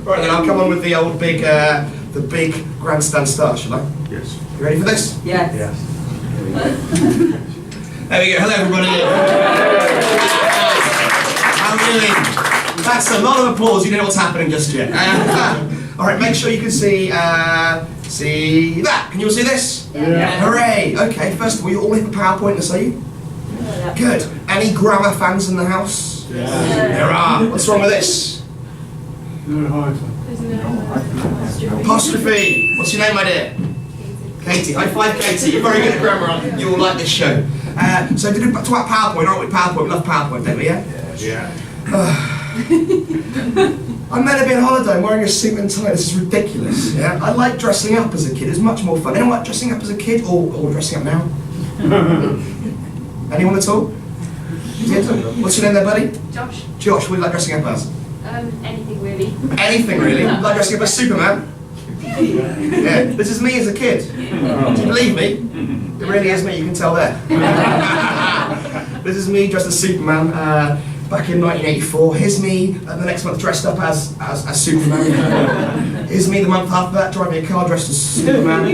Right then, I'll come on with the old big, the big grandstand start, shall I? Yes. You ready for this? Yes. Yes. There we go. Hello, everybody. How are you doing? That's a lot of applause. You don't know what's happening just yet. All right, make sure you can see that. Can you all see this? Yeah. Hooray! Okay, first of all, you all hit the PowerPointless, are you? Yeah. Good. Any grammar fans in the house? Yeah. There are. What's wrong with this? No hyphen. Apostrophe. What's your name, my dear? Katie. High five, Katie. You're very good at grammar, aren't you? You will like this show. So to talk about PowerPoint, aren't we? PowerPoint. We love PowerPoint, don't we? Yeah. Yeah. I'm meant to be on holiday. I'm wearing a suit and tie. This is ridiculous. Yeah. I like dressing up as a kid. It's much more fun. Anyone like dressing up as a kid or dressing up now? Anyone at all? What's your name there, buddy? Josh. Josh. What do you like dressing up as? Anything really. Anything really. Like dressing up as Superman. Yeah, this is me as a kid. Do you believe me? It really is me, you can tell there. This is me dressed as Superman back in 1984. Here's me the next month dressed up as Superman. Here's me the month after that driving a car dressed as Superman.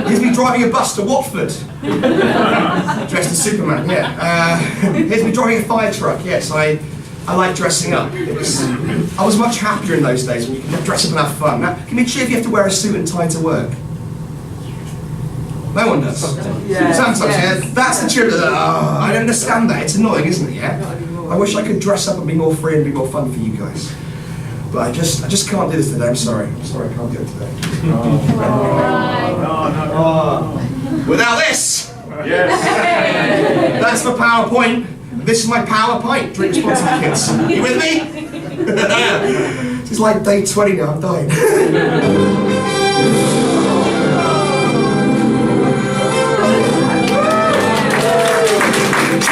Here's me driving a bus to Watford dressed as Superman, yeah. Here's me driving a fire truck, yes, I like dressing up. I was much happier in those days when you could dress up and have fun. Now, give me a cheer if you have to wear a suit and tie to work. No one does. Yeah. Sometimes, yeah. That's the cheer. I don't understand that. It's annoying, isn't it? Yeah. I wish I could dress up and be more free and be more fun for you guys. But I just can't do this today. I'm sorry. I'm sorry I can't do it today. Without this. Yes. That's for PowerPoint. This is my PowerPoint. Drink responsibly, kids. You with me? This is like day 20 now. I'm dying. Get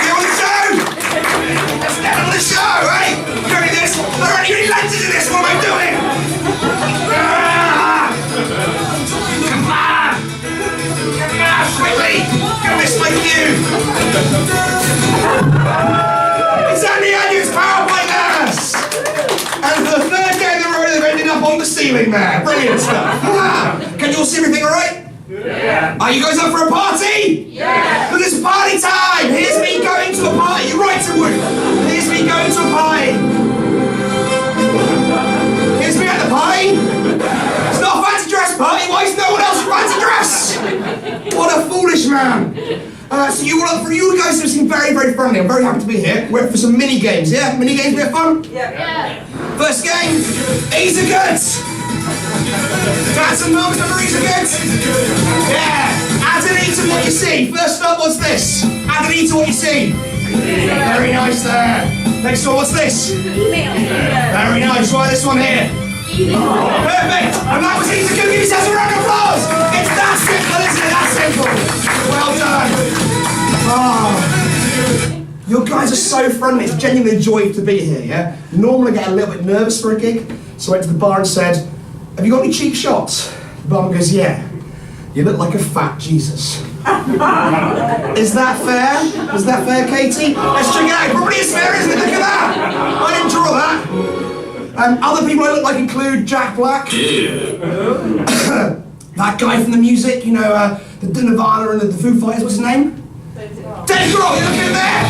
on the show! Let's get on the show, eh? You're doing this. There aren't any lenses in this. What am I doing? Come on! Come on, quickly! Don't miss my cue! It's Andy Andy's PowerPointless! And for the third day in a row, they've ended up on the ceiling there. Brilliant stuff. Can you all see everything all right? Yeah. Are you guys up for a party? Yeah. Because it's party time! Here's me going to a party. You're right, Wood. Here's me going to a party. Here's me at the party. It's not a fancy dress party. Why is no one else fancy dress? What a foolish man. So you guys have seemed very, very friendly. I'm very happy to be here. We're for some mini games, yeah? Mini games, bit of fun? Yeah. First game, ease of goods. Dads and mums, remember ease of goods? Yeah. Add and eat to what you see. First up, what's this? Add and eat to what you see. Very nice there. Next one, what's this? Very nice. Try this one here. Perfect. And that was ease of goods. Give yourselves a round of applause. It's that simple, isn't it? That simple. Well done. Oh, you guys are so friendly. It's genuinely a joy to be here, yeah? Normally I get a little bit nervous for a gig, so I went to the bar and said, have you got any cheap shots? The barman goes, yeah. You look like a fat Jesus. Is that fair? Is that fair, Katie? Let's check it out. It probably is fair, isn't it? Look at that. I didn't draw that. Other people I look like include Jack Black. That guy from the music, you know, the Nirvana and the Foo Fighters, what's his name? Dave Grohl, you looking there?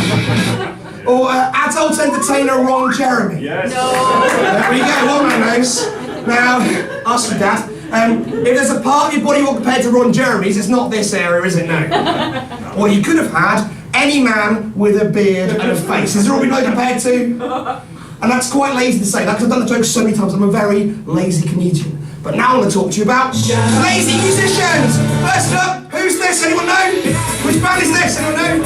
Or adult entertainer Ron Jeremy. Yes. There we go, one man knows. Now, ask your dad. If there's a part of your body you want compared to Ron Jeremy's, it's not this area, is it? No. Or you could have had any man with a beard and a face. Is there all we'd like compared to? And that's quite lazy to say that because I've done the joke so many times. I'm a very lazy comedian. But now I want to talk to you about lazy musicians. First up, who's this? Anyone know? Which band is this? Anyone know?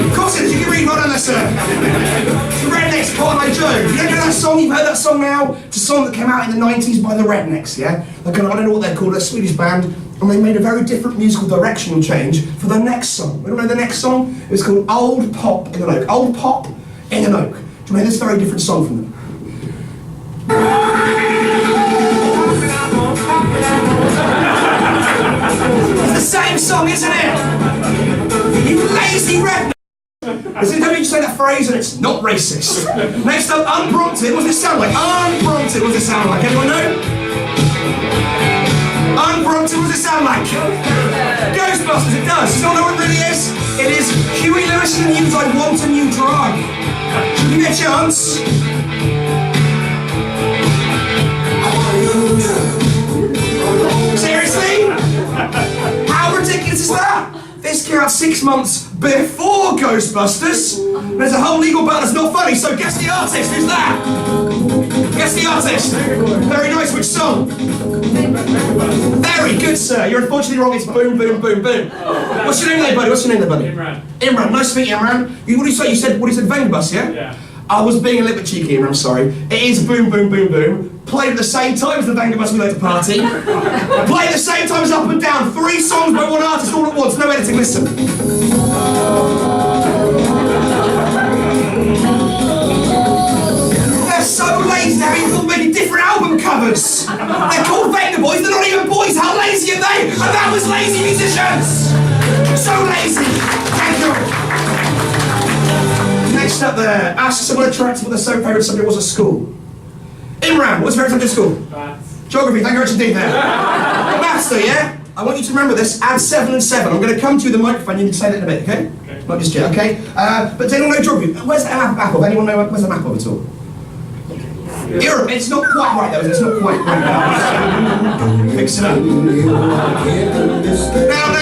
Of course it is. You can read. Well done there, sir. The Rednecks, Cotton Eye Joe. You don't know that song? You've heard that song now? It's a song that came out in the 90s by the Rednecks, yeah? Like, I don't know what they're called, a Swedish band. And they made a very different musical directional change for the next song. You know the next song? It was called Old Pop in an Oak. Old Pop in an Oak. Do you know this very different song from them? It's the same song, isn't it? You lazy redneck! Is it, don't you say that phrase? phrase and it's not racist. Next up, unprompted. What does it sound like? Unprompted. What does it sound like? Anyone know? Unprompted. What does it sound like? Ghostbusters. It does. You don't know what it really is? It is Huey Lewis and the News. I Want a New Drug. Give me a chance. Seriously? How ridiculous is that? This came out 6 months before Ghostbusters. There's a whole legal battle that's not funny, so guess the artist. Who's that? Guess the artist. Very nice. Which song? Very good, sir. You're unfortunately wrong. It's Boom, Boom, Boom, Boom. What's your name there, buddy? What's your name there, buddy? Imran. Imran. Nice to meet you, Imran. What did you say? You said, what did you say, Vengbus, yeah? Yeah. I was being a little bit cheeky, Imran, I'm sorry. It is Boom, Boom, Boom, Boom. Played at the same time as the Vengbus We Like to Party. Played at the same time as Up and Down. 3 songs by one artist all at once. No editing, listen. They're so lazy, they're even making different album covers. They're called Venga Boys, they're not even boys. How lazy are they? And that was lazy musicians. So lazy. Thank you. Next up there, ask someone attractive what their so favourite subject was at school. Imran, what's your favourite subject at school? Maths. Geography, thank you very much indeed there. Maths though, yeah? I want you to remember this, add 7 and 7. I'm going to come to you with the microphone, you can say that in a bit, okay? Okay. Not just yet, okay? But does anyone know geography? Where's the map of? Anyone know where's the map of at all? Europe, it's not quite right though, it's not quite right. Mix it up. Now,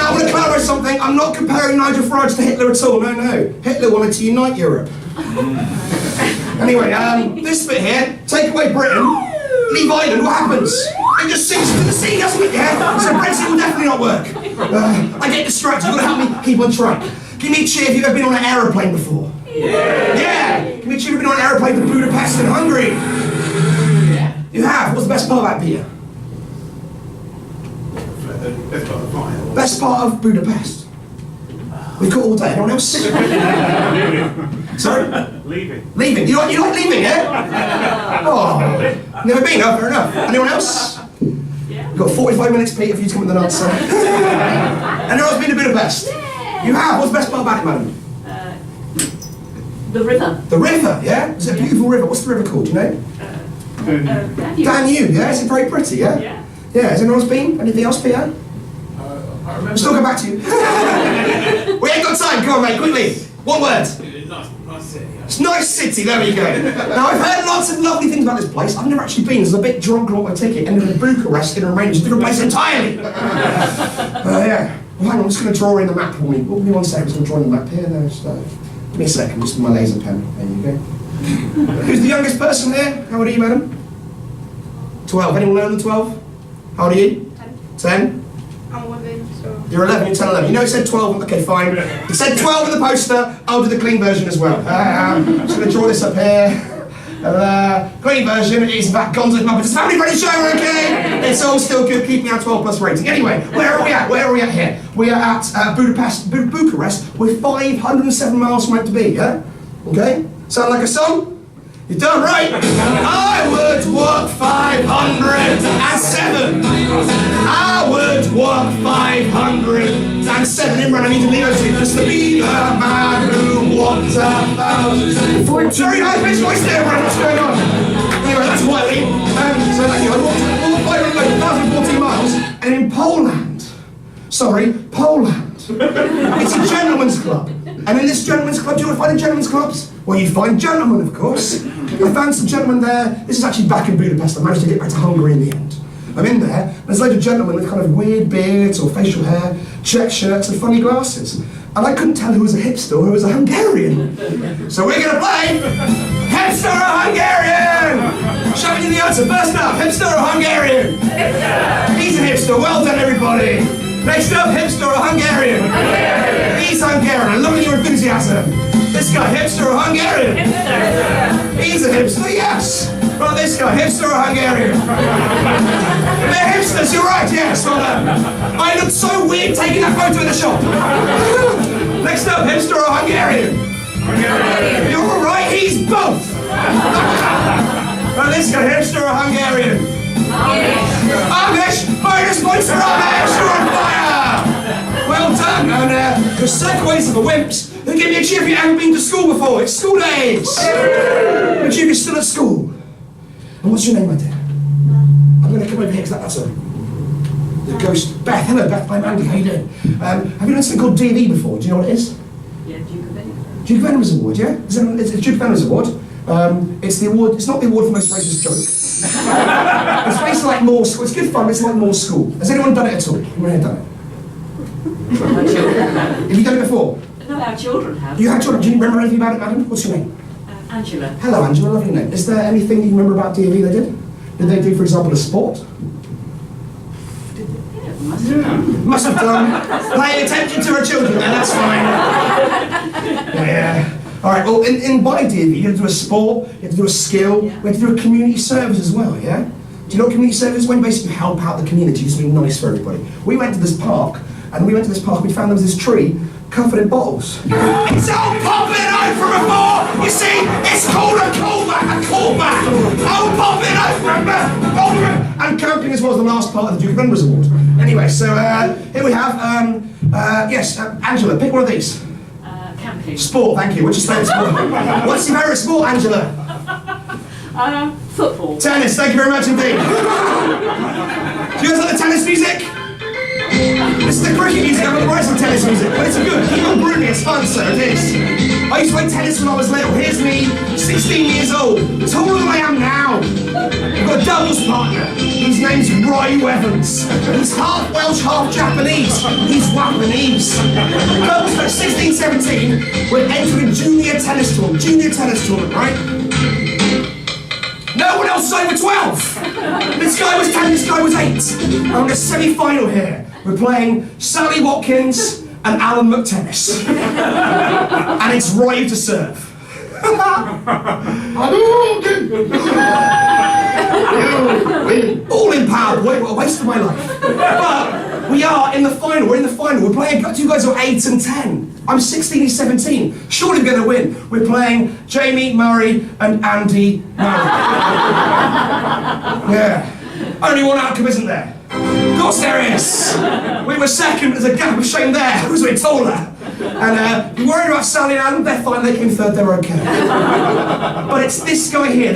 I want to clarify something. I'm not comparing Nigel Farage to Hitler at all, no. Hitler wanted to unite Europe. Anyway, this bit here, take away Britain, leave Ireland, what happens? It just sinks into the sea, doesn't it, yeah? So Brexit will definitely not work. I get distracted, you've got to help me keep on track. Give me a cheer if you've ever been on an aeroplane before. Yeah! Give me a cheer if you've been on an aeroplane to Budapest in Hungary. You have? What's the best part of that beer? Best part of Budapest? We've got all day. Anyone else? Sorry? Leaving. Leaving? You like leaving, yeah? Oh, never been, oh, fair enough. Anyone else? Yeah. You've got 45 minutes, Peter, for you to come with an answer. Anyone else been to Budapest? Yeah. You have? What's the best part about it, madam? The river. The river, yeah? It's a beautiful river. What's the river called, do you know? Danube, yeah? Is it very pretty, yeah? Yeah. Yeah, has anyone else been? Anything else, Peter? I remember. Still come back to you. We ain't got time, come on mate, quickly. One word. Nice city. It's a nice city, there we go. Now I've heard lots of lovely things about this place. I've never actually been, I was a bit drunk and bought my ticket, ended in Bucharest in Romania, it's a different place entirely. Yeah. Well, hang on, I'm just going to draw in the map for me. Give me 1 second, I'm just going to draw in the map here. No, just, give me a second, just with my laser pen. There you go. Who's the youngest person here? How old are you, madam? 12. Anyone older than 12? How old are you? 10? I'm 11, so... You're 11, you're 10, 11. You know it said 12, okay, fine. It said 12 in the poster, I'll do the clean version as well. I'm just going to draw this up here. Clean version is that Gonzo's Muppets Family Friendly Show, okay? It's all still good, keep me on 12 plus rating. Anyway, where are we at? Where are we at here? We are at Bucharest. We're 507 miles from out to be, yeah? Okay? Sound like a song? You're done right. I would walk 507. I would walk 507. Imran, I need to leave it to you just to be the man who walked 1,000. Very nice bitch voice there, Imran. What's going on? Anyway, that's Wiley. So thank you. I walked 514 miles, and in Poland. It's a gentleman's club. And in this gentleman's club, do you know what I find in gentlemen's clubs? Well, you find gentlemen, of course. I found some gentlemen there. This is actually back in Budapest. I managed to get back to Hungary in the end. I'm in there. There's loads of gentlemen with kind of weird beards or facial hair, check shirts and funny glasses. And I couldn't tell who was a hipster or who was a Hungarian. So we're going to play Hipster or Hungarian! Showing you the answer. First up, hipster or Hungarian? He's a hipster. Well done, everybody. Next up, hipster or Hungarian? He's Hungarian. I love your enthusiasm. This guy, hipster or Hungarian? He's a hipster, yes. Well, this guy, hipster or Hungarian? They're hipsters, you're right, yes. Well done. I look so weird taking that photo in the shop. Next up, hipster or Hungarian? Hungarian. You're all right, he's both. Well, this guy, hipster or Hungarian? Amish! Bonus points for Amish! You're on fire! Well done, and the segues are the wimps. Who give me a cheer if you've ever been to school before? It's school days! A cheer if you're still at school. And what's your name, my dear? I'm going to come over here because that's a... The ghost. Beth, hello Beth, I'm Andy, how you doing? Have you done something called DV before? Do you know what it is? Yeah, Duke of Edinburgh. Duke of Edinburgh's award, yeah? It's the Duke of Edinburgh's award. It's the award, it's not the award for most racist joke. It's basically like more school, it's good fun, but it's like more school. Has anyone done it at all? Anyone here done it? Our children have. Have you done it before? No, our children have. You had children, do you remember anything about it, madam? What's your name? Angela. Hello Angela, lovely name. Is there anything you remember about DV they did? Did they do, for example, a sport? Yeah, must have done. Must have done. Paying attention to her children, then that's fine. Yeah. All right, well, in my DV, you had to do a sport, you had to do a skill, Yeah. we had to do a community service as well, yeah? Do you know what community service is? When you basically help out the community, just being nice for everybody. We went to this park, and we found there was this tree covered in bottles. It's all popping out from before! You see, it's called a callback! Oh, popping out from and camping as well as the last part of the Duke of Edinburgh's award. Anyway, so here we have, yes, Angela, pick one of these. Camping. Sport, thank you. What's your favourite sport? What's your favourite sport, Angela? Football. Tennis, thank you very much indeed. Do you guys like the tennis music? This is the cricket music, I'm going to write some tennis music, but it's good. Keep on brewing, it's fun, sir, it is. I used to play tennis when I was little. Here's me, 16 years old, taller than I am now. I've got a doubles partner. His name's Roy Evans. He's half Welsh, half Japanese. He's Japanese. Girls at 16, 17, we're entering junior tennis tournament, right? No one else is over 12. This guy was 10, this guy was 8. I'm in a semi-final here. We're playing Sally Watkins and Alan McTennis. And it's Roy to serve. All in PowerPoint, what a waste of my life. But we are in the final, we're in the final. We're playing two guys who are 8 and 10. I'm 16, he's 17. Surely we're going to win. We're playing Jamie Murray and Andy Murray. Yeah. Only one outcome, isn't there? Of course there is. We were second, there's a gap of shame there. Who's a bit taller? And you worried about Sally and Adam, they're fine, they came third, they're okay. But it's this guy here,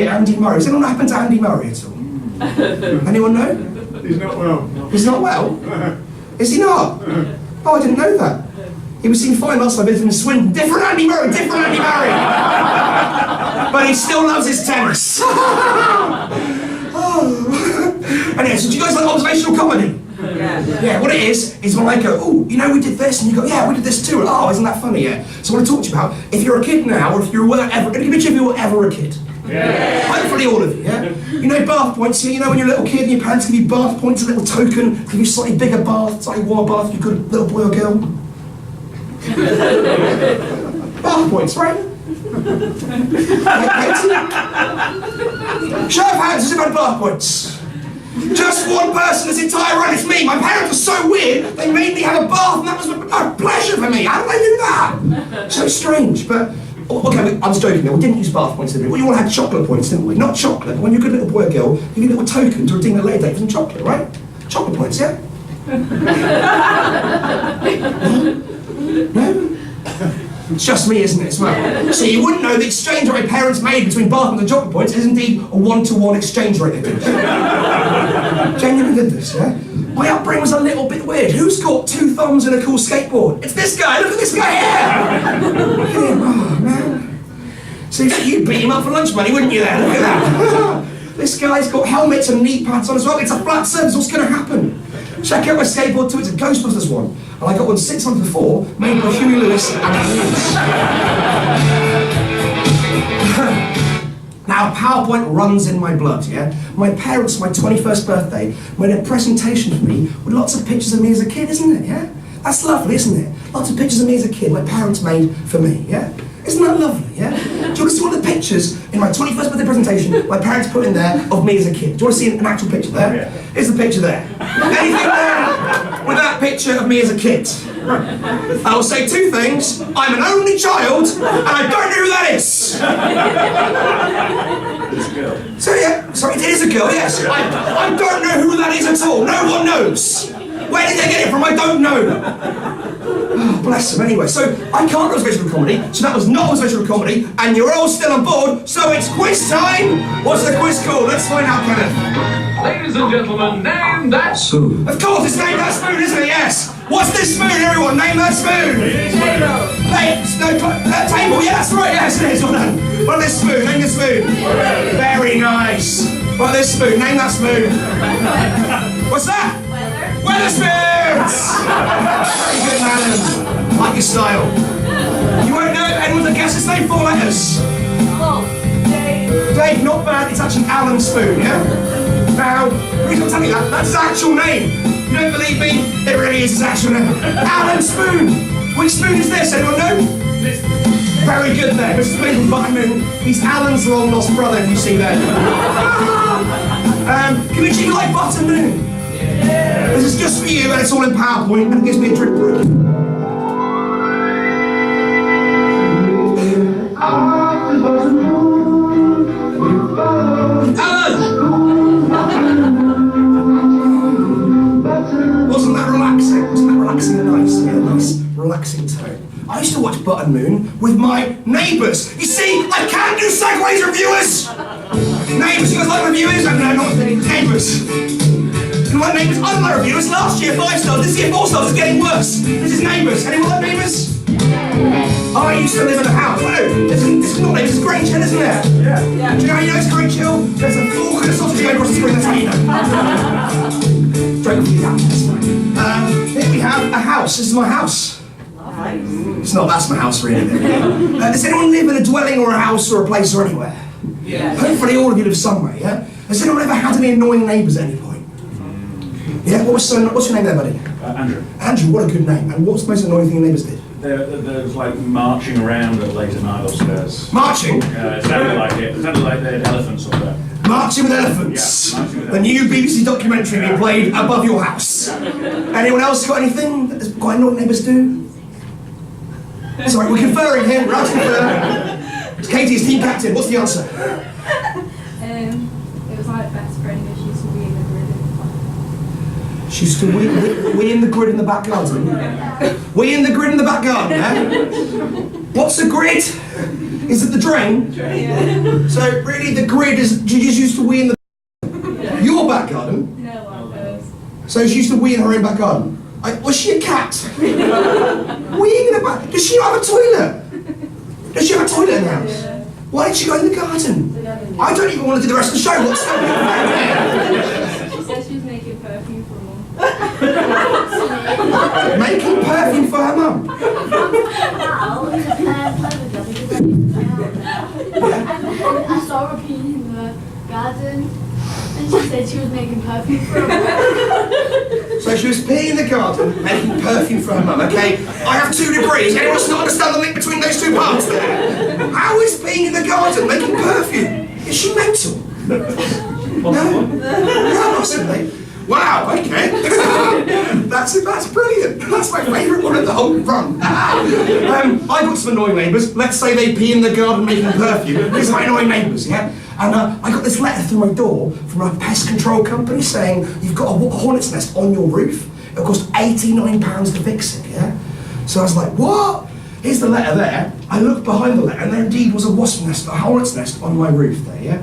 Andy Murray. Has anyone happened to Andy Murray at all? Anyone know? He's not well. He's not well? Is he not? Oh, I didn't know that. He was seen fine last time I visited in Swindon. Different Andy Murray. But he still loves his tennis. Anyway, so do you guys like observational comedy? Yeah, what it is when I go, oh, you know, we did this, and you go, yeah, we did this too, and oh, isn't that funny, yeah? So I want to talk to you about, if you're a kid now, or if you're ever, give me a cheer if you were ever a kid. Yeah. Hopefully all of you, yeah? You know bath points here, you know when you're a little kid and your parents give you bath points, a little token, give you slightly bigger bath, slightly warmer bath, if you're a good little boy or girl. Bath points, right? Show of hands, who's about bath points? Just one person this entire run, it's me. My parents were so weird, they made me have a bath and that was a pleasure for me. How did they do that? So strange, but... Okay, I was joking there, we didn't use bath points, did we? We all had chocolate points, didn't we? Not chocolate, but when you're a good little boy or girl, you get a little token to redeem a later date for some chocolate, right? Chocolate points, yeah? No? It's just me, isn't it, as well? So you wouldn't know the exchange rate parents made between bath points and chocolate points is indeed a 1-to-1 exchange rate they did. Genuinely did this, yeah? My upbringing was a little bit weird. Who's got 2 thumbs and a cool skateboard? It's this guy, look at this guy here! Look at him, oh man. So you'd beat him up for lunch money, wouldn't you there? Look at that. This guy's got helmets and knee pads on as well. It's a flat surface, what's going to happen? Check out my skateboard too, it's a Ghostbusters one. And I got one 6 months before, made by Huey Lewis and Lewis. Now, PowerPoint runs in my blood, yeah? My parents, my 21st birthday, made a presentation for me with lots of pictures of me as a kid, isn't it, yeah? That's lovely, isn't it? Lots of pictures of me as a kid my parents made for me, yeah? Isn't that lovely, yeah? Do you want to see one of the pictures in my 21st birthday presentation my parents put in there of me as a kid? Do you want to see an actual picture there? Yeah. Here's the picture there. Anything there with that picture of me as a kid? I'll say 2 things. I'm an only child, and I don't know who that is. It's a girl. So yeah, sorry, it is a girl, yes. I don't know who that is at all. No one knows. Where did they get it from? I don't know. Oh, bless them. Anyway, so I can't do observational comedy, so that was not observational comedy, and you're all still on board, so it's quiz time! What's the quiz called? Let's find out, Kenneth. Ladies and gentlemen, name that spoon. Of course, it's Name That Spoon, isn't it? Yes. What's this spoon, everyone? Name that spoon. Table. Yeah, that's right. Yes, it is. Well done. What this spoon? Name the spoon. Very nice. What this spoon? Name that spoon. What's that? Weatherspoons. Very good, madam. Like your style. You won't know it. Anyone that guesses his name? 4 letters. Dave, not bad. It's actually Alan Spoon. Yeah. Now, the reason I'm telling you that, that's his actual name. You don't believe me? It really is his actual name. Alan Spoon! Which spoon is this? Anyone know? Very good there. Mr. Spoon from Button. He's Alan's long lost brother, if you see there. Can we achieve like Button Moon? Yeah. This is just for you, and it's all in PowerPoint, and it gives me a drink break. Wasn't that relaxing and nice? Yeah, nice, relaxing tone. I used to watch Button Moon with my neighbours. You see, I can do segues, reviewers! Neighbours, you guys like reviewers? No, not neighbours. You like neighbours? I don't like reviewers. Last year 5 stars, this year 4 stars. It's getting worse. This is neighbours. Anyone like neighbours? I used to live in a house. Oh, this is not neighbours, it's Great Hill, isn't it? Yeah. Do you know how you know it's Great Hill? There's a fork and a sausage going across the screen, that's how you know. Drink for you down, that's fine. Here we have a house. This is my house. It's not, that's my house really. Does anyone live in a dwelling or a house or a place or anywhere? Yeah. Hopefully all of you live somewhere, yeah? Has anyone ever had any annoying neighbours at any point? Yeah, what's your name there, buddy? Andrew. Andrew, what a good name. And what's the most annoying thing your neighbours did? There was like marching around at late at night upstairs. Marching? It sounded like it. It sounded like they had elephants up there. Marching with Elephants. Yeah, Marching with The new BBC documentary being played above your house. Anyone else got anything that quite annoying neighbours do? Sorry, we're conferring here. Right, confer. Katie is team captain. What's the answer? It was like best friend, but she used to be in the grid in the back. She used to we in the grid in the back garden. We in the grid in the back garden, eh? What's a grid? Is it the drain? Yeah. So really the grid is, you just used to wee in the your back garden? No, like hers. So she used to wee in her own back garden. Was she a cat? Weeing in the back? Does she not have a toilet? Does she have a toilet in the house? Yeah. Why did she go in the garden? I don't even want to do the rest of the show. What's happening? She said she was making perfume for mum. Making perfume for her mum. Now, it's a clever job because I used to play out there. And then I saw her peeing in the garden and she said she was making perfume for her mum. So she was peeing in the garden, making perfume for her mum. Okay, I have 2 degrees. Anyone still understand the link between those 2 parts there? How is peeing in the garden making perfume? Is she mental? No? No, possibly. Wow, okay. That's brilliant. That's my favourite one of the whole run. I got some annoying neighbours. Let's say they pee in the garden making perfume. These are my annoying neighbours, yeah? And I got this letter through my door from a pest control company saying you've got a hornet's nest on your roof. It'll cost £89 to fix it, yeah? So I was like, what? Here's the letter there. I looked behind the letter and there indeed was a wasp nest, a hornet's nest on my roof there, yeah?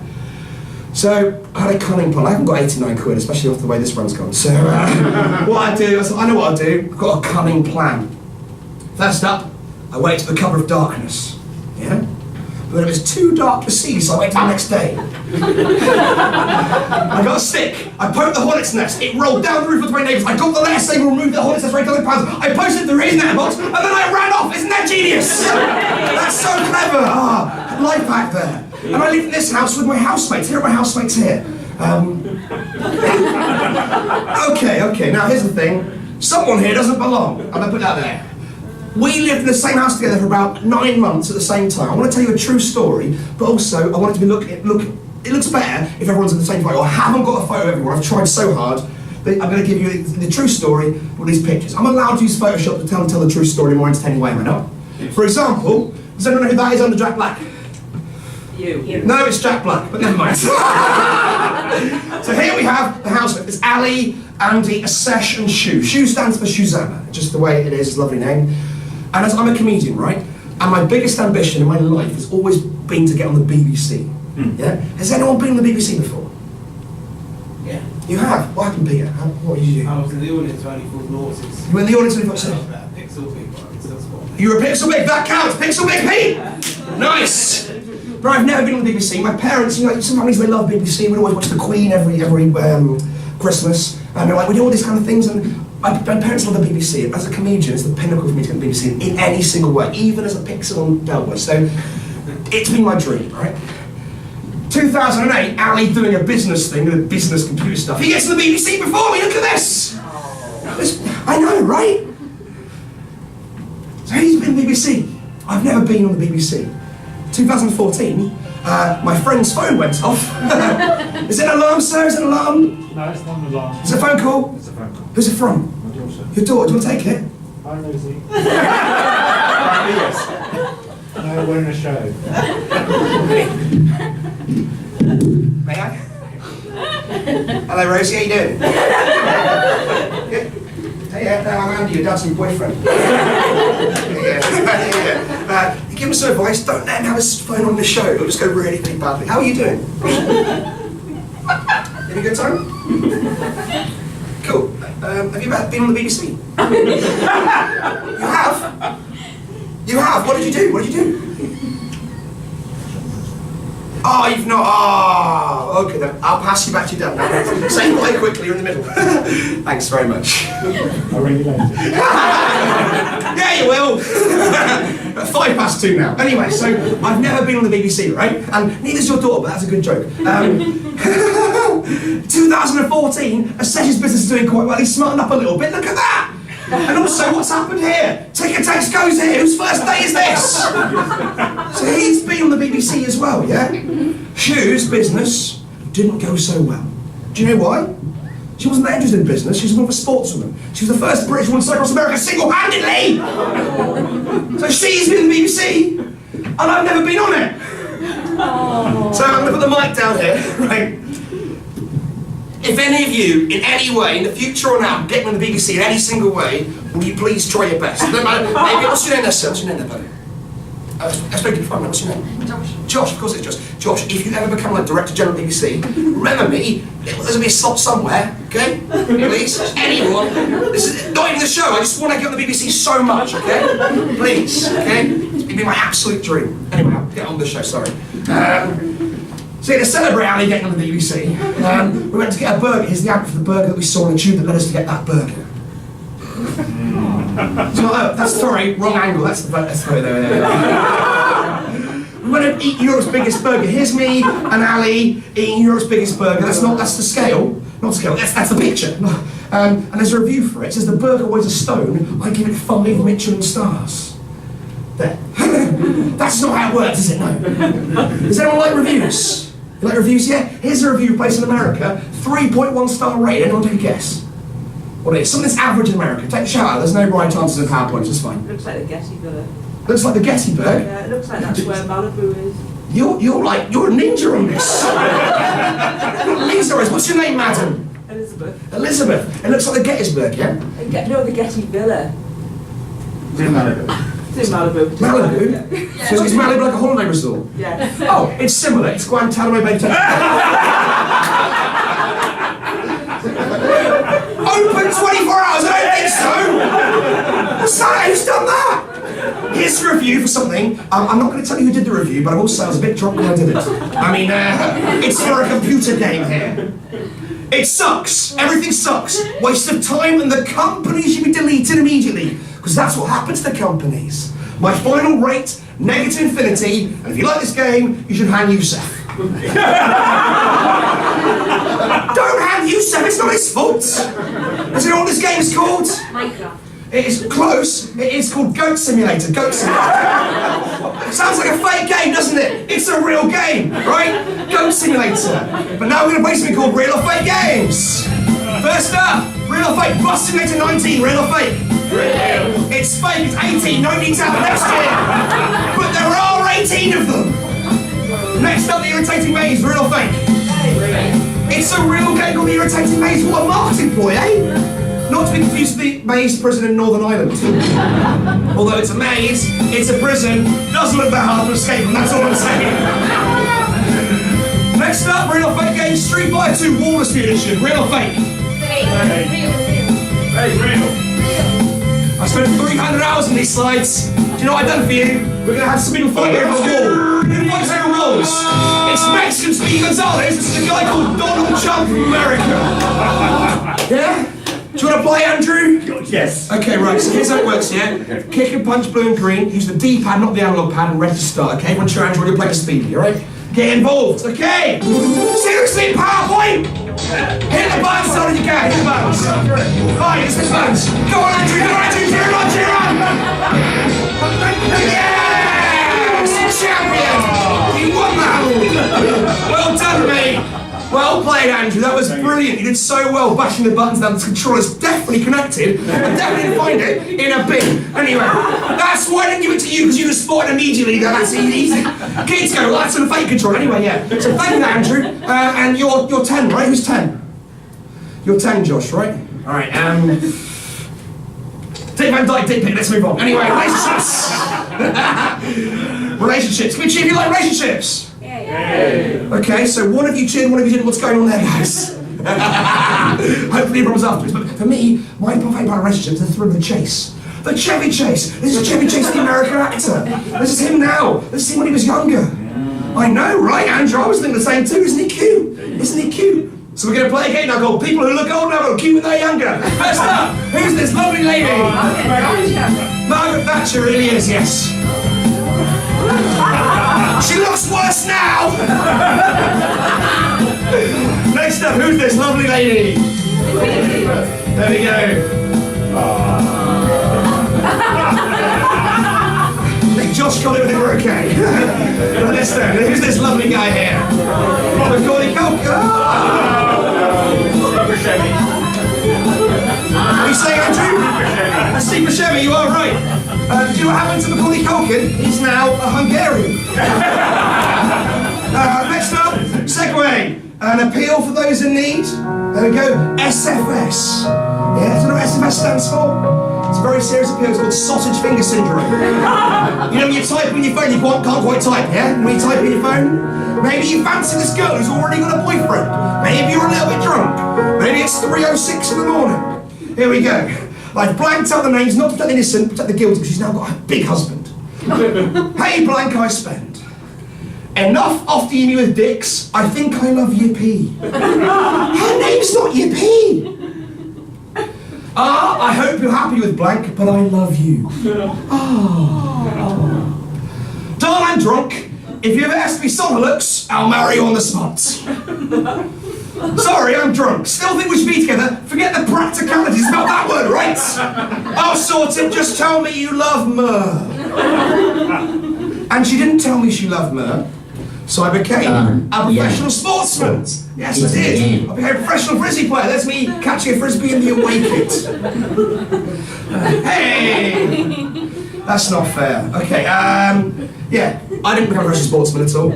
So I had a cunning plan. I haven't got 89 quid, especially off the way this run's gone. So what I do, I know what I'll do. I've got a cunning plan. First up, I wait to the cover of darkness, yeah? But it was too dark to see, so I waited the next day. I got a stick, I poked the hornet's nest, it rolled down the roof with my neighbours, I got the letter saying we'll remove the hornet's nest for £8,000, I posted the reading letterbox, and then I ran off. Isn't that genius? That's so clever. Life hack there. And I live in this house with my housemates. Here are my housemates here. Okay, now here's the thing. Someone here doesn't belong. I'm gonna put that there. We lived in the same house together for about 9 months at the same time. I want to tell you a true story, but also I want it to be it looks better if everyone's in the same photo. I haven't got a photo of everyone. I've tried so hard. But I'm going to give you the true story with these pictures. I'm allowed to use Photoshop to tell the true story in a more entertaining way, am I not? For example, does anyone know who that is under Jack Black? You. No, it's Jack Black, but never mind. So here we have the house. So it's Ali, Andy, Asesh, and Shu. Shu stands for Shuzana, just the way it is, lovely name. And as I'm a comedian, right? And my biggest ambition in my life has always been to get on the BBC. Yeah? Has anyone been on the BBC before? Yeah. You have? What happened, Peter? What did you do? I was in the audience when he called Naughties. You were in the audience when he got said? Pixel big one, still spot. You were a Pixel Big, that counts! Pixel Big Pete! Nice! But I've never been on the BBC. My parents, you know, some families, they love BBC. We'd always watch The Queen every Christmas. And they're like, we do all these kind of things. And my parents love the BBC. As a comedian, it's the pinnacle for me to get on the BBC in any single way, even as a pixel on Delaware. So it's been my dream, right? 2008, Ali doing a business thing, the business computer stuff. He gets to the BBC before me, look at this! I know, right? So he's been on the BBC. I've never been on the BBC. 2014, my friend's phone went off. Is it an alarm, sir? Is it an alarm? No, it's not an alarm. Is it a phone call? It's a phone call. Who's it from? My daughter. Your daughter, do you want to take it? Hi, Rosie. Yes. No, we're in a show. May I? Hello, Rosie, how you doing? Good? Hey, no, I'm Andy, your dad's new boyfriend. You give him some advice, don't let him have his phone on the show, it'll just go really, really badly. How are you doing? Having a good time? Cool. Have you been on the BBC? You have? You have? What did you do? What did you do? Oh, you've not. Oh, okay then. I'll pass you back to your dad now. Say goodbye quickly, you're in the middle. Thanks very much. I'll ring you later. Yeah, you will. 2:05 now. Anyway, so I've never been on the BBC, right? And neither's your daughter, but that's a good joke. 2014, Asesh's business is doing quite well. He's smartened up a little bit. Look at that. And also, what's happened here? Ticket Takes goes here. Whose first day is this? So he's been on the BBC as well, yeah? Shu's business didn't go so well. Do you know why? She wasn't that interested in business. She was more of a sportswoman. She was the first British woman to cycle across America single-handedly. So she's been on the BBC, and I've never been on it. So I'm going to put the mic down here, right? If any of you, in any way, in the future or now, get on the BBC in any single way, will you please try your best? No matter, maybe, what's your name there, sir? What's your name there, buddy? I spoke to you before, what's your name? Josh. Josh, of course it's Josh. Josh, if you ever become like Director General of BBC, remember me, there's be a slot somewhere, okay? Please, anyone. This is not even the show, I just want to get on the BBC so much, okay? Please, okay? It'd be my absolute dream. Anyway, I'll get on with the show, sorry. So to celebrate Ali getting on the BBC, we went to get a burger. Here's the ad for the burger that we saw on the tube that led us to get that burger. So, that's sorry, wrong angle. That's the there. We went to eat Europe's biggest burger. Here's me and Ali eating Europe's biggest burger. That's the scale. Not scale. That's the picture. And there's a review for it. It says the burger weighs a stone. I give it 5 Michelin stars. There. That's not how it works, is it? No. Does anyone like reviews? You like reviews? Yeah? Here's a review place in America, 3.1 star rating. Anyone take a guess? What it is? Something that's average in America. Take a shout out. There's no right answers in PowerPoints. It's fine. Looks like the Gettysburg. Looks like the Gettysburg. Yeah, it looks like that's where Malibu is. You're a ninja on this. Lisa is. What's your name, madam? Elizabeth. Elizabeth. It looks like the Gettysburg, yeah? No, the Getty Villa. It's in Malibu. It's in Malibu. Malibu? Yeah. So is Malibu like a holiday resort? Yeah. Oh, it's similar. It's Guantanamo Bay. Open 24 hours, I don't think so! What's that? Who's done that? Here's a review for something. I'm not going to tell you who did the review, but I will say I was a bit drunk when I did it. I mean, it's for a computer game here. It sucks. Everything sucks. Waste of time, and the company should be deleted immediately. Because that's what happens to companies. My final rate, negative infinity, and if you like this game, you should hang Youssef. Don't hang Youssef, it's not his fault. Does you know what this game is called? Minecraft. It is close. It is called Goat Simulator. Goat Simulator. It sounds like a fake game, doesn't it? It's a real game, right? Goat Simulator. But now we're going to play something called Real or Fake Games. First up, Real or Fake. Bus Simulator 19. Real or Fake? Real. It's fake. It's 18. No need to have it next year. But there are 18 of them. Next up, the irritating maze. Real or Fake? Real. It's a real game called the Irritating Maze. What a marketing ploy, eh? Not to be confused with the maze prison in Northern Ireland. Although it's a maze, it's a prison. Doesn't look that hard to escape, and that's all I'm saying. Next up, real or fake game, Street Fighter 2 Wall Dispute Edition. Real or fake? Hey, real. I spent 300 hours on these slides. Do you know what I've done for you? We're going to have some people fight over a wall. Who fights over walls? It's Mexican Speedy Gonzalez. This is a guy called Donald Trump from America. Yeah? Do you want to play, Andrew? Yes. Okay, right, so here's how it works, yeah? Kick and punch blue and green. Use the D-pad, not the analog pad, and ready to start, okay? Once you're Andrew, you're playing Speedy, alright? Get involved, okay? Seriously, PowerPoint! Hit the buttons, so you can. Hit the buttons. Right, it's the buttons. Go on, Andrew, cheer on! Yes! Champion! You won that! Well done, mate! Well played, Andrew. That was brilliant. You did so well bashing the buttons down. The controller's definitely connected. I definitely didn't find it in a bin. Anyway, that's why I didn't give it to you, because you just spotted immediately that that's easy. Kids go, well, that's a fake control. Anyway, yeah. So thank you, Andrew. And you're 10, right? Who's 10? You're 10, Josh, right? All right. Dave Van Dyke dick pic. Let's move on. Anyway, relationships. Relationships. Can we cheer if you like relationships? Okay, so one of you cheered, one of you didn't. What's going on there, guys? Hopefully it problems afterwards. But for me, my favourite part of relationships is the thrill of the chase. The Chevy Chase. This is Chevy Chase, the American actor. This is him now. This is him when he was younger. I know, right, Andrew? I was thinking the same too. Isn't he cute? Isn't he cute? So we're going to play a game now called People Who Look Old Now Look Cute When They're Younger. First up, who's this lovely lady? Margaret Thatcher really is, yes. She looks worse now! Next up, who's this lovely lady? There we go. I think Josh got it, but we're okay. Let's then, who's this lovely guy here? Macaulay Culkin. What are you saying, Andrew? Steve Buscemi, you are right. Do you know what happened to Macaulay Culkin? He's now a Hungarian. Next up, segue. An appeal for those in need. There we go. SFS. Yeah, do you know what SFS stands for? It's a very serious appeal. It's called sausage finger syndrome. You know when you type on your phone, you can't quite type, yeah? When you type on your phone, maybe you fancy this girl who's already got a boyfriend. Maybe you're a little bit drunk. Maybe it's 3:06 in the morning. Here we go. I've blanked out the names, not to protect the innocent, protect the guilty, because she's now got a big husband. Hey, blank I spend. Enough after me with dicks, I think I love Yippee. Her name's not Yippee. I hope you're happy with blank, but I love you. Darn, I'm drunk. If you ever ask me solilux, I'll marry you on the spot. Sorry, I'm drunk. Still think we should be together. Forget the practicalities about that word, right? I'll sort it. Just tell me you love myrrh. And she didn't tell me she loved myrrh. So I became a professional sportsman. Yes, I did. I became a professional frisbee player. That's me catching a frisbee in the away kit. Hey! That's not fair. Okay, yeah, I didn't become a professional sportsman at all.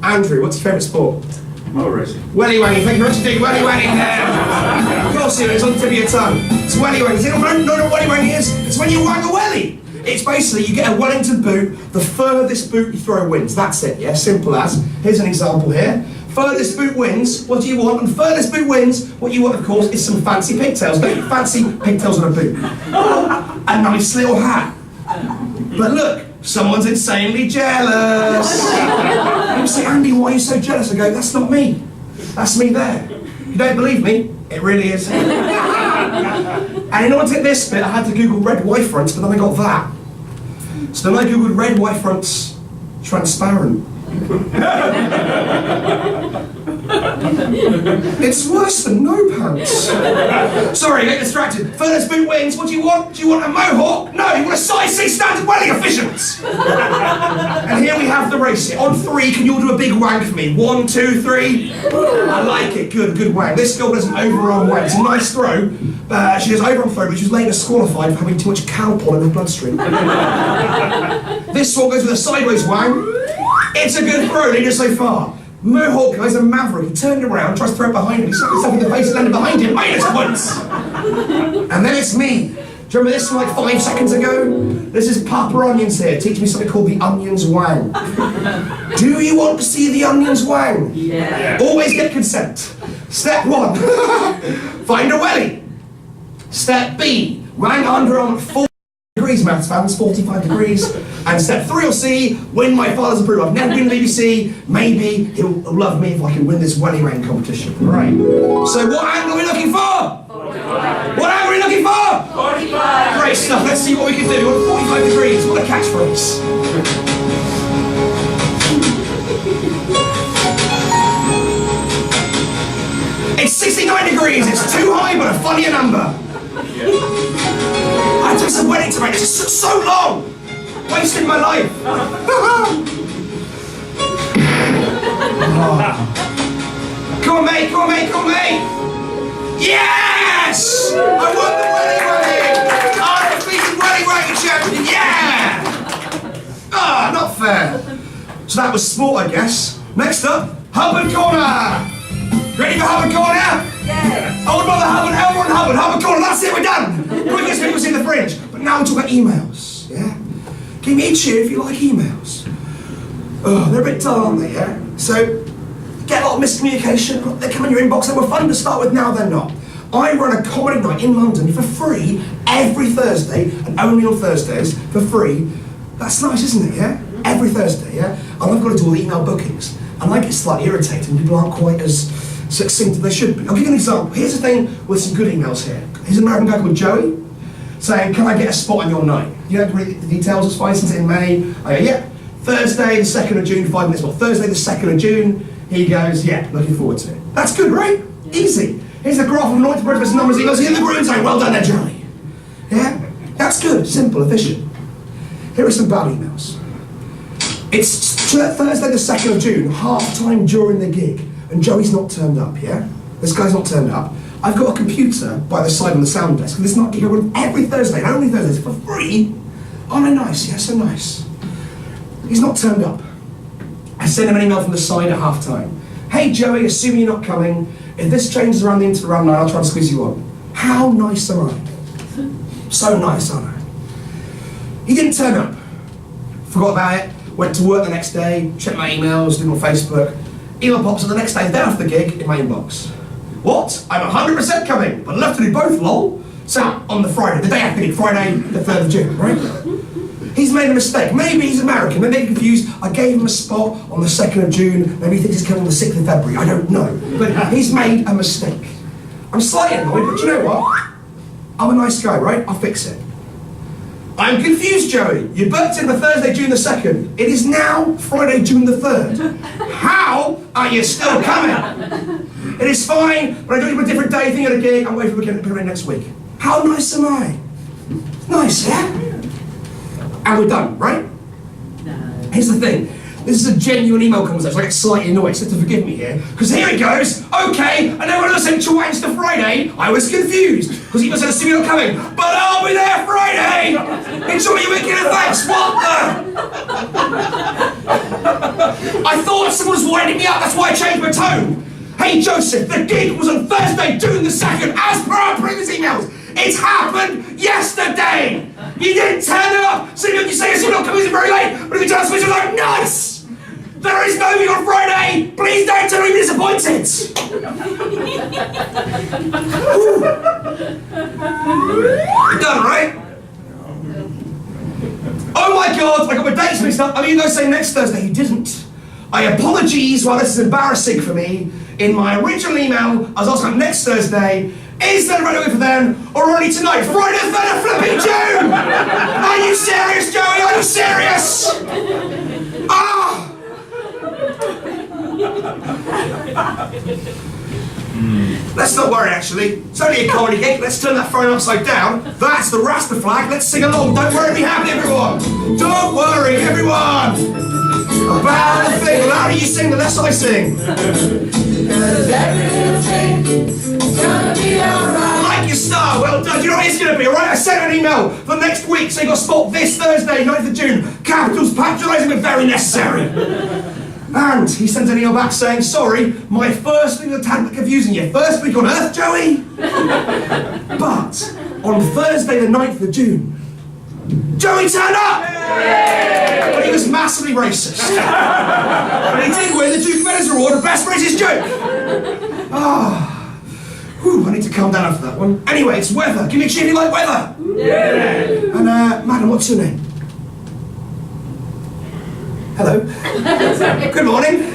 Andrew, what's your favourite sport? Motor racing. Welly wangy, thank you very much indeed. Welly wangy there. Of course it is, on the tip of your tongue. It's welly wangy. Does anyone know what welly wangy is? It's when you wang a welly. It's basically, you get a Wellington boot, the furthest boot you throw wins. That's it, yeah, simple as. Here's an example here. Furthest boot wins, what do you want? And furthest boot wins, what you want, of course, is some fancy pigtails. Don't you fancy pigtails on a boot? A nice little hat. But look, someone's insanely jealous. You say, Andy, why are you so jealous? I go, that's not me. That's me there. You don't believe me? It really is. And in order to get this bit, I had to Google red Y fronts, but then I got that. So then I Googled red Y fronts transparent. It's worse than no pants. Sorry, get distracted. Furthest boot wins. What do you want? Do you want a mohawk? No, you want a size 6 standard welling efficient. And here we have the race. On 3, can you all do a big wank for me? 1, 2, 3. I like it. Good wank. This girl does an overarm wank. It's a nice throw. She does overarm throw, but she was later disqualified for having too much cow pollen in her bloodstream. This one goes with a sideways wank. It's a good throw, leader so far. Mohawk guy's a maverick. He turned around, tries to throw it behind him. He shot himself in the face and landed behind him. Minus points! And then it's me. Do you remember this from like 5 seconds ago? This is Papa Onions here. Teach me something called the onions wang. Do you want to see the onions wang? Yeah. Always get consent. Step 1, find a welly. Step B, wang underarm at 40 degrees, maths fans, 45 degrees. And step 3 or C, win my father's approval. I've never been to the BBC. Maybe he'll love me if I can win this welly wang competition. Right. So what angle are we looking for? 45. What angle are we looking for? 45. Great stuff. Let's see what we can do. We want 45 degrees. What a catchphrase. It's 69 degrees. It's too high, but a funnier number. I took some wedding to make this. It's so long. Wasting my life. Come on, mate. Come on, mate. Come on, mate. Yes! I won the wedding. Undefeated wedding champion. Yeah! Ah, not fair. So that was sport, I guess. Next up, Hubbard Corner. Ready for Hubbard Corner? Yes. I would rather Hubbard, everyone Hubbard, Hubbard Corner, that's it, we're done! Quickest people see the fridge. But now we'll talk about emails, yeah? Give me a cheer if you like emails. Oh, they're a bit dull, aren't they, yeah? So, get a lot of miscommunication, they come in your inbox, they were fun to start with, now they're not. I run a comedy night in London for free every Thursday, and only on Thursdays, for free. That's nice, isn't it, yeah? Every Thursday, yeah? And I've got to do all the email bookings. And I get slightly irritated when people aren't quite as succinct as they should be. I'll give you an example. Here's the thing with some good emails here. Here's an American guy called Joey saying, can I get a spot on your night? You don't read the details, it's fine, since it's in May. I go, yeah. Thursday the 2nd of June, 5 minutes more. Thursday the 2nd of June. He goes, yeah, looking forward to it. That's good, right? Easy. Here's the graph of anointed breakfast numbers. He goes, in the green zone. Well done there, Joey. Yeah? That's good, simple, efficient. Here are some bad emails. It's Thursday the 2nd of June, half time during the gig. And Joey's not turned up, yeah? This guy's not turned up. I've got a computer by the side on the sound desk, and this not gig I run every Thursday, and only Thursdays, for free. Oh, no, nice, yeah, so nice. He's not turned up. I send him an email from the side at half time. Hey Joey, assuming you're not coming, if this changes around the around 9, I'll try and squeeze you on. How nice am I? So nice, aren't I? He didn't turn up. Forgot about it, went to work the next day, checked my emails, did on Facebook. Email pops on the next day, the day after the gig, in my inbox. What? I'm 100% coming, but I'd love to do both, lol. So, on the Friday, the day after the gig, Friday, the 3rd of June, right? He's made a mistake. Maybe he's American, maybe he's confused. I gave him a spot on the 2nd of June, maybe he thinks he's coming on the 6th of February, I don't know. But he's made a mistake. I'm slightly annoyed, but you know what? I'm a nice guy, right? I'll fix it. I'm confused, Joey. You booked in for Thursday, June the 2nd. It is now Friday, June the 3rd. How are you still coming? It is fine, but I do it for a different day, thing at a gig. I'm waiting for weekend to come in next week. How nice am I? Nice, yeah? And we're done, right? No. Here's the thing. This is a genuine email conversation. I get slightly annoyed, so to forgive me here. Because here it goes. Okay, I know when I was sent to Wednesday Friday, I was confused. Because he was assuming you're coming. But I'll be there Friday! Enjoy your weekend and thanks. What the? I thought someone was winding me up, that's why I changed my tone. Hey Joseph, the gig was on Thursday, June the 2nd, as per our previous emails. It's happened yesterday! You didn't turn up! So you say you're not coming in very late, but if you just switch, you're like, nice! There is no meeting on Friday! Please don't tell me you're disappointed! You're done, right? Oh my god, I got my dates mixed up. I mean, you guys say next Thursday. You didn't. I apologize while this is embarrassing for me. In my original email, I was asking next Thursday, is there right away for then, or only tonight? Friday the 3rd of flipping June! Are you serious, Joey? Are you serious? Ah! Let's not worry, actually. It's only a comedy gig. Let's turn that phone upside down. That's the Rasta flag. Let's sing along. Don't worry, be happy, everyone. Don't worry, everyone. About the thing. The louder you sing, the less I sing. Like your star. Well done. Do you know what it's going to be, alright? I sent an email for next week, so you got a spot this Thursday, 9th of June. Capitals patronising, but very necessary. And he sent an email back saying, sorry, my first week was a tad bit confusing. Your first week on Earth, Joey? But on Thursday the 9th of June, Joey turned up! But he was massively racist. And he did win the Duke of Edinburgh Award for Best British Joke. Whew, I need to calm down after that one. Anyway, it's weather. Give me a cheer if you like weather. Yeah. And madam, what's your name? Hello. Good morning.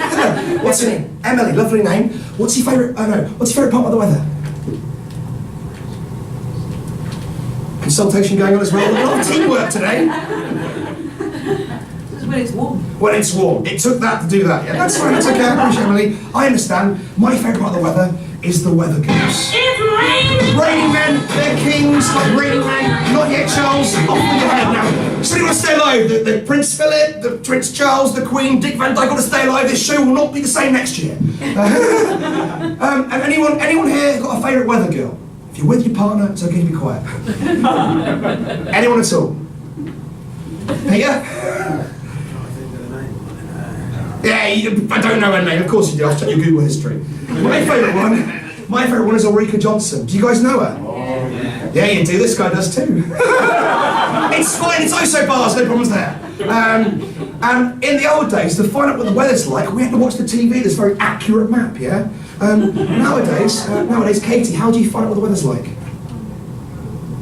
What's your name? Emily, lovely name. What's your favourite, what's your favourite part of the weather? Consultation going on as well. A lot of teamwork today. This is when it's warm. When it's warm. It took that to do that. Yeah, that's fine. That's okay. I appreciate it, Emily. I understand. My favourite part of the weather is the weather goose. It's raining! Raining men, they're kings, like Raining Man. Not yet, Charles. Off with your head now. So you want to stay alive? The Prince Philip, the Prince Charles, the Queen, Dick Van Dyke want to stay alive. This show will not be the same next year. And anyone here got a favourite weather girl? If you're with your partner, it's okay to be quiet. Anyone at all? Peter? Yeah, I don't know her name. Of course you do. I'll check your Google history. My favourite one is Ulrika Johnson. Do you guys know her? Yeah, you do. This guy does too. It's fine. It's ISO bars. No problems there. And in the old days, to find out what the weather's like, we had to watch the TV. This very accurate map. Yeah. Nowadays, Katie, how do you find out what the weather's like?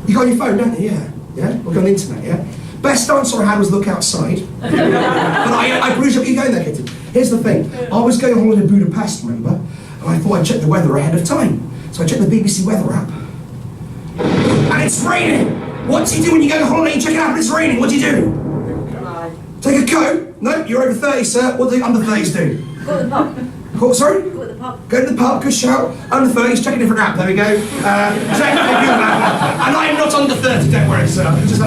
You got your phone, don't you? Yeah. Yeah. Look on the internet. Yeah. Best answer I had was look outside. But I appreciate you going there, Katie. Here's the thing. I was going on holiday in Budapest, remember? And I thought I'd check the weather ahead of time. So I checked the BBC weather app. And it's raining! What do you do when you go on holiday and check it out and it's raining? What do you do? Take a coat? No, you're over 30, sir. What do the under 30s do? Go to the pub. Sorry? Go to the pub. Go to the pub, good shout. Under 30s, check a different app. There we go. Check the Google app. And I'm not under 30, don't worry, sir. Just if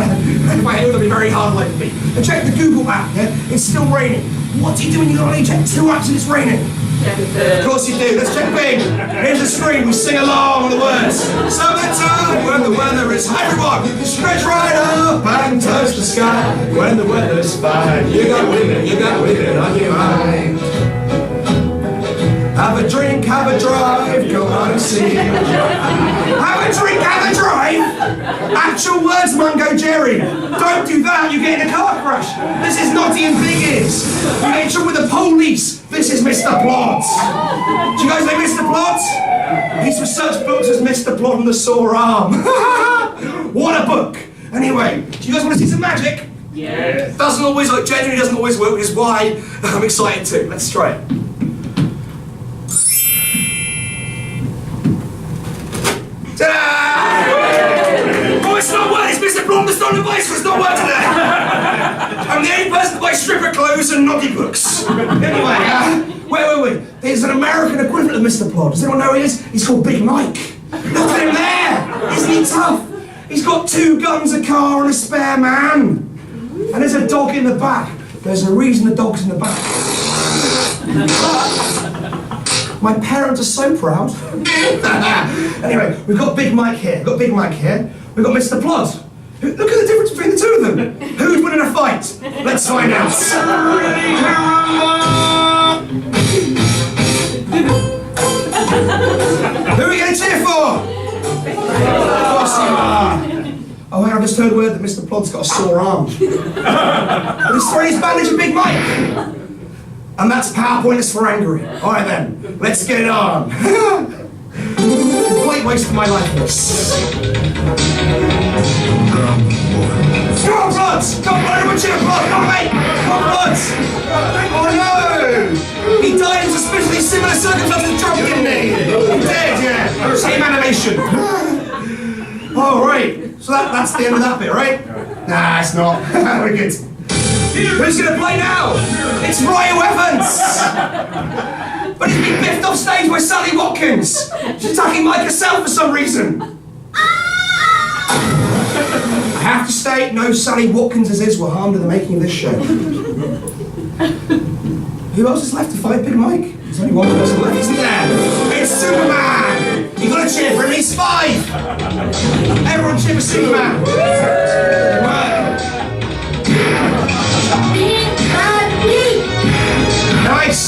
I hear, it'll be very hard like me. And check the Google app, yeah? It's still raining. What do you do when you only check 2 apps and it's raining? Of course you do. Let's check Bing. Here's the screen. We sing along with the words. Summertime when the weather is high. Everyone, stretch right up and touch the sky. When the weather's fine, you got women on your mind. Have a drink, have a drive, go on and see. Have a drink, have a drive. Actual words, Mungo Jerry. Don't do that, you get in a car crash. This is Notty and Big Ears. You get in trouble with the police. This is Mr. Plot. Do you guys know Mr. Plot? He's for such books as Mr. Plot and the Sore Arm. What a book. Anyway, do you guys want to see some magic? Yes. Doesn't always work, genuinely doesn't always work, which is why I'm excited too. Let's try it. Ta-da! Oh, it's not work, it's Mr. Blonde, it's not a voice, it's not work today! I'm the only person to buy stripper clothes and naughty books. Anyway, wait. There's an American equivalent of Mr. Plod. Does anyone know who he is? He's called Big Mike. Look at him there! Isn't he tough? He's got 2 guns, a car, and a spare man. And there's a dog in the back. There's a reason the dog's in the back. My parents are so proud. Anyway, we've got Big Mike here. We've got Mr. Plod. Look at the difference between the 2 of them. Who's winning a fight? Let's find out. Who are we going to cheer for? Of course you are. Oh, I just heard word that Mr. Plod's got a sore arm. But he's throwing his bandage at Big Mike. And that's PowerPointless for angry. Alright then, let's get it on. Complete waste of my life this. Come on, Bloods! Come on, everyone cheer Blood! Come on, mate! Come on, Bloods! Oh no! He died in suspiciously similar circumstances to Trump, didn't he? He did, yeah. Same animation. Oh, right. So that's the end of that bit, right? Nah, it's not. Very good. Who's going to play now? It's Ryo Evans! But he's been biffed off stage by Sally Watkins. She's attacking Mike herself for some reason. I have to state, no Sally Watkinses were harmed in the making of this show. Who else is left to fight Big Mike? There's only one person left, isn't there? It's Superman! You've got to cheer for him, he's 5! Everyone cheer for Superman! Nice!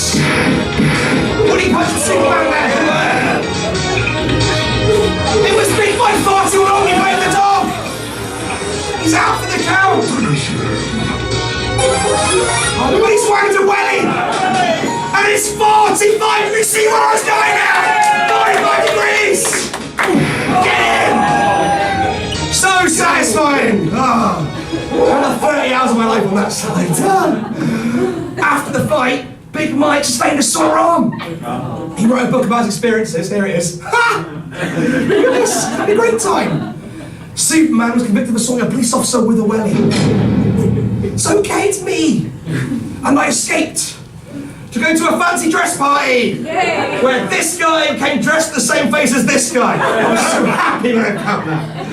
45, you see where I was going now? 45 degrees! Get in! So satisfying! Another 30 hours of my life on that side. After the fight, Big Mike sustained a sore arm. He wrote a book about his experiences. Here it is. Look at this. Had a great time. Superman was convicted of assaulting a police officer with a welly. It's okay, it's me. And I escaped to go to a fancy dress party where this guy came dressed the same face as this guy. I was so happy when I found that.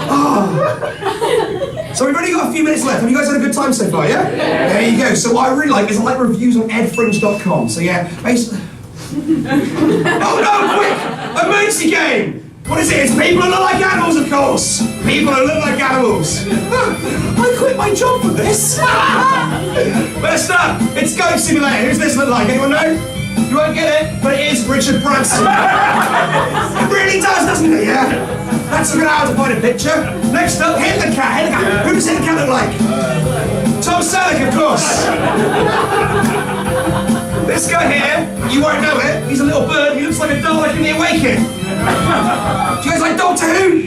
Oh. So we've only got a few minutes left. Have you guys had a good time so far, yeah? There you go. So what I really like is I like reviews on edfringe.com. So yeah, basically... Oh no, quick! Emergency game! What is it? It's people who look like animals, of course! People who look like animals. I quit my job for this. First up, it's Ghost Simulator. Who's this look like? Anyone know? You won't get it, but it is Richard Branson. It really does, doesn't it? Yeah? That's a good hour to find a picture. Next up, Hitler Cat. Who does Hitler Cat look like? Tom Selleck, of course. This guy here, you won't know it. He's a little bird. He looks like a Dalek in The Awakening. Do you guys like Doctor Who?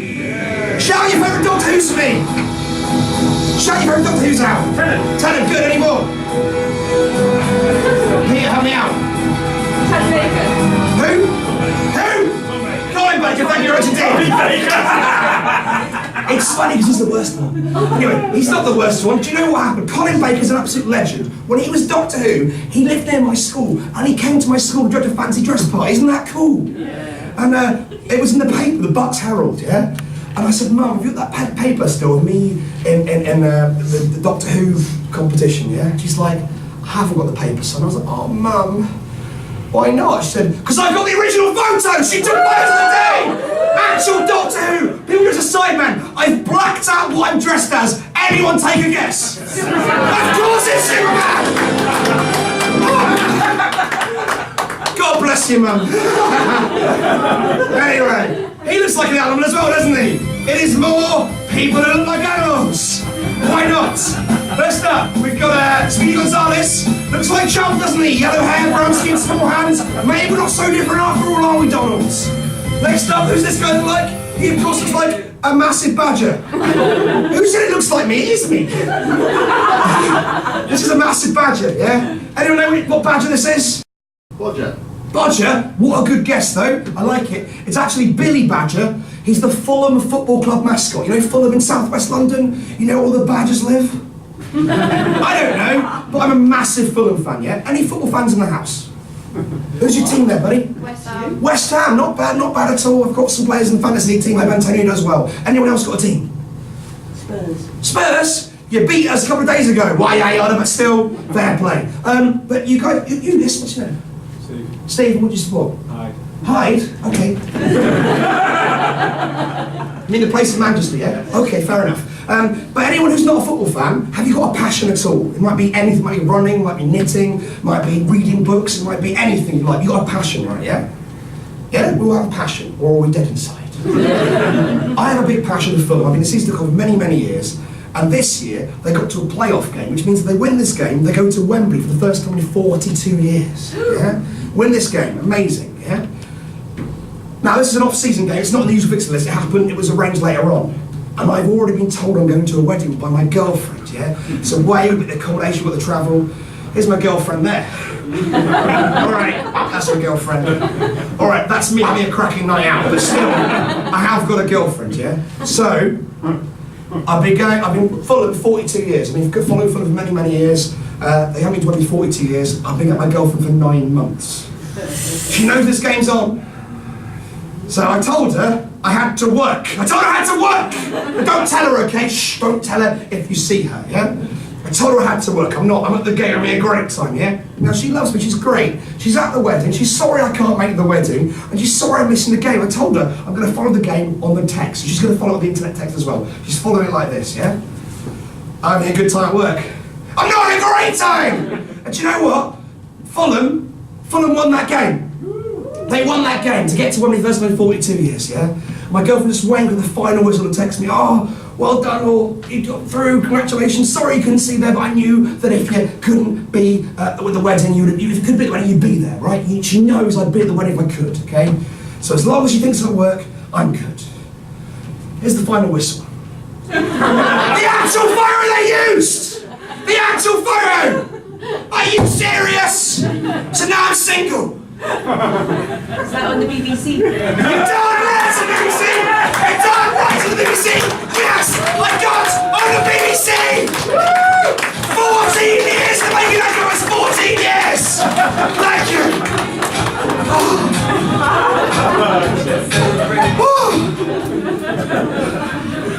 Shout your favourite Doctor Who's to me. Shout your favourite Doctor Who's out. Tell him, good, any more? Peter, help me out. Ted Baker. Who? Colin Baker, thank you, Richard. It's funny because he's the worst one. Anyway, he's not the worst one. Do you know what happened? Colin Baker's an absolute legend. When he was Doctor Who, he lived near my school and he came to my school to a fancy dress party. Isn't that cool? And it was in the paper, the Bucks Herald, yeah? And I said, Mum, have you got that paper still with me in the Doctor Who competition, yeah? She's like, I haven't got the paper, son. I was like, oh, Mum, why not? She said, because I got the original photo! She took photos of the day! Actual Doctor Who! People just aside, man, I've blacked out what I'm dressed as. Anyone take a guess? Of course it's Superman! God bless you, Mum. Anyway, he looks like an animal as well, doesn't he? It is more people who look like animals. Why not? First up, we've got Speedy Gonzales. Looks like Chump, doesn't he? Yellow hair, brown skin, small hands. Maybe we're not so different after all, are we, Donalds? Next up, who's this guy look like? He, of course, looks like a massive badger. Who said it looks like me? It is me. This is a massive badger, yeah? Anyone know what badger this is? Bodger. Bodger? What a good guess, though. I like it. It's actually Billy Badger. He's the Fulham Football Club mascot. You know Fulham in southwest London? You know where all the Badgers live? I don't know, but I'm a massive Fulham fan, yeah? Any football fans in the house? Who's your team there, buddy? West Ham. West Ham, not bad at all. I've got some players in the fantasy league team like Antonio does well. Anyone else got a team? Spurs. Spurs? You beat us a couple of days ago. Why, yeah, but still, fair play. But you guys, you this, what's your name? Steve, what do you support? Hyde. Hyde? Okay. You mean the place in Manchester, yeah? Okay, fair enough. But anyone who's not a football fan, have you got a passion at all? It might be anything, it might be running, it might be knitting, it might be reading books, it might be anything you like. You got a passion, right, yeah? Yeah, we all have a passion, or are we dead inside? I have a big passion for Fulham. I've been a season ticket for many, many years. And this year, they got to a playoff game, which means if they win this game, they go to Wembley for the first time in 42 years, yeah? Win this game, amazing, yeah? Now, this is an off-season game, it's not on the usual fixture list, it happened, it was arranged later on. And I've already been told I'm going to a wedding by my girlfriend, yeah? So way with the accommodation, with the travel. Here's my girlfriend there. Alright, that's my girlfriend. Alright, that's me having a cracking night out, but still, I have got a girlfriend, yeah? So, I've been Fulham 42 years. I've been following Fulham for many, many years. They haven't been to Wembley 42 years. I've been at my girlfriend for 9 months. She knows this game's on. So I told her I had to work. I told her I had to work! But don't tell her, okay? Shh, don't tell her if you see her, yeah? I told her I had to work. I'm at the game, I'm having a great time, yeah? Now she loves me, she's great. She's at the wedding, she's sorry I can't make the wedding, and she's sorry I'm missing the game. I told her I'm gonna follow the game on the text. She's gonna follow the internet text as well. She's following it like this, yeah? I'm having a good time at work. I'm not having a great time! And do you know what? Fulham won that game. They won that game to get to Wembley first time in 42 years, yeah? My girlfriend just went with the final whistle and texted me, oh, well done, or you got through, congratulations, sorry you couldn't see there, but I knew that if you couldn't be with the wedding, if you couldn't be at the wedding, you'd be there, right? She knows I'd be at the wedding if I could, okay? So as long as she thinks it'll work, I'm good. Here's the final whistle. The actual photo they used! The actual photo! Are you serious? So now I'm single. Is that on the BBC? You darn right it's on the BBC! You darn right it's on the BBC! Yes! I got on the BBC! Woo! 14 years to make it like it was 14 years! Thank you!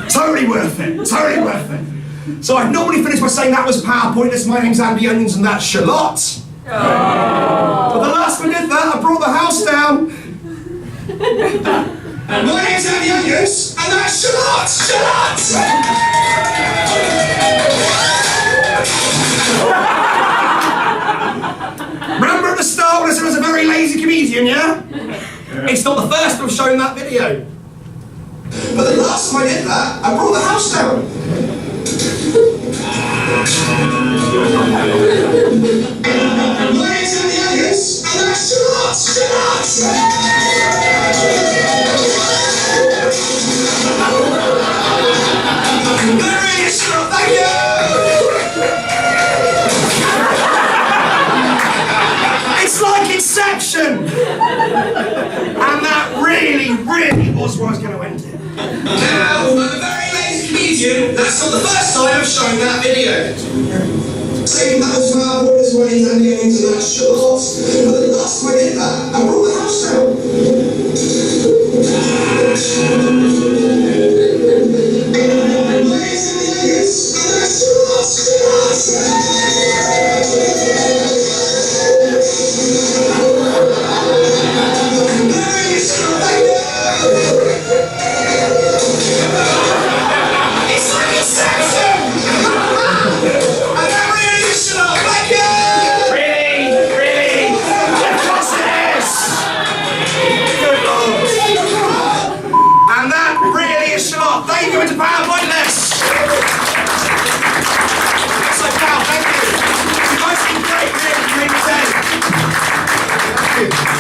Totally worth it. Totally worth it. So I'd normally finish by saying that was PowerPointless. My name's Andy Onions and that's Charlotte. But the last one did that, I brought the house down. And my name's Andy Onions, and that's Charlotte! Charlotte! Remember at the start when I said I was a very lazy comedian, yeah? It's not the first I've shown that video. But the last time I did that, I brought the house down. My name's Andy Onions, and that's Charlotte! Charlotte! Very short, thank you! It's like Inception! And that really was where I was going to end it. Now, I'm a very lazy comedian. That's not the first time I've shown that video. Saying that was PowerPointless when he's Andy Onions and that's Charlotte. But the last time I did that, I brought the house down. It's like Inception! And that really is Charlotte, thank you! Really? What's this? Good Lord. And that really is Charlotte. Thank you to PowerPointless. So pal, thank you. You guys have been great, really, really, Thank you.